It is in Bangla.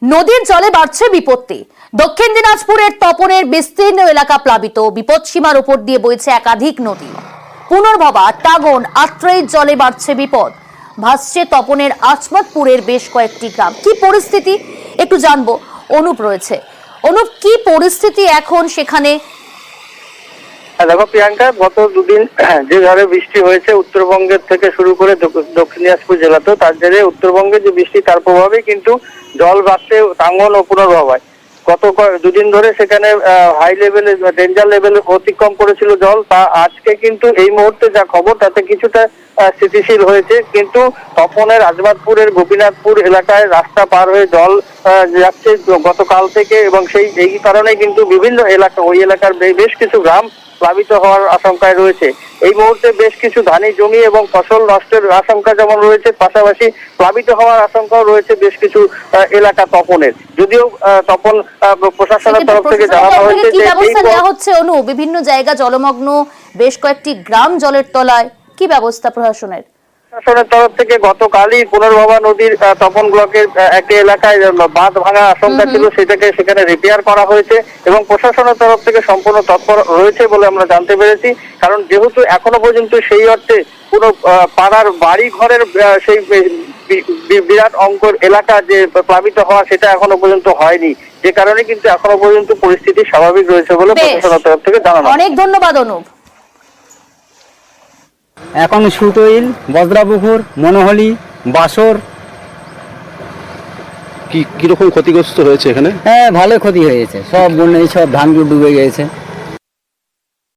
নদীর জলে বাড়ছে বিপত্তি। দক্ষিণ দিনাজপুরের তপনের বিস্তীর্ণ এলাকা প্লাবিত। বিপদসীমার উপর দিয়ে বইছে একাধিক নদী। পুনর্ভবা, টাগন, আত্রেইর জলে বাড়ছে বিপদ। ভাসছে তপনের আচমতপুরের বেশ কয়েকটি গ্রাম। কি পরিস্থিতি একটু জানবো, অনুপ রয়েছে। অনুপ, কি পরিস্থিতি এখন সেখানে? দেখো প্রিয়াঙ্কা, গত দুদিন যে ঝড়ে বৃষ্টি হয়েছে উত্তরবঙ্গের থেকে শুরু করে দক্ষিণ দিনাজপুর জেলাতেও, তার জেরে উত্তরবঙ্গে যে বৃষ্টি তার প্রভাবে কিন্তু জল বাড়ছে টাঙ্গন ও পুনর্ভবায়। গত দুদিন ধরে সেখানে হাই লেভেলে, ডেঞ্জার লেভেলে অতিক্রম করেছিল জল। তা আজকে কিন্তু এই মুহূর্তে যা খবর তাতে কিছুটা স্থিতিশীল হয়েছে, কিন্তু তপনের আজমাতপুরের গোপীনাথপুর এলাকায় রাস্তা পার হয়ে জল যাচ্ছে গতকাল থেকে, এবং এই কারণে কিন্তু বিভিন্ন এলাকা, ওই এলাকার বেশ কিছু গ্রাম প্লাবিত হওয়ার আশঙ্কায় রয়েছে। এই মুহূর্তে বেশ কিছু ধানি জমি এবং ফসল নষ্টের আশঙ্কা যেমন রয়েছে, পাশাপাশি প্লাবিত হওয়ার আশঙ্কাও রয়েছে বেশ কিছু এলাকা তপনের। যদিও তপন প্রশাসনের তরফ থেকে জানানো হয়েছে যে ব্যবস্থা নেওয়া হচ্ছে। অনু, বিভিন্ন জায়গা জলমগ্ন, বেশ কয়েকটি গ্রাম জলের তলায়, কি ব্যবস্থা প্রশাসনের? প্রশাসনের তরফ থেকে গতকালই পুনর্ভবা নদীর তপন ব্লকের একটি এলাকায় বাঁধ ভাঙার আশঙ্কা ছিল, সেখানে রিপেয়ার করা হয়েছে এবং প্রশাসনের তরফ থেকে সম্পূর্ণ তৎপর রয়েছে বলে আমরা জানতে পেরেছি। কারণ যেহেতু এখনো পর্যন্ত সেই অর্থে পুরো পাড়ার বাড়ি ঘরের সেই বিরাট অঙ্কর এলাকা যে প্লাবিত হওয়া, সেটা এখনো পর্যন্ত হয়নি, যে কারণে কিন্তু এখনো পর্যন্ত পরিস্থিতি স্বাভাবিক রয়েছে বলে প্রশাসনের তরফ থেকে জানানো। অনেক ধন্যবাদ অনুপ। এখন সুতইল, বজ্রাপুকুর, মনোহলি, বাসর। কিরকম ক্ষতিগ্রস্ত হয়েছে এখানে? হ্যাঁ, ভালো ক্ষতি হয়েছে, সব বন্যায় সব ধানগুলো ডুবে গিয়েছে।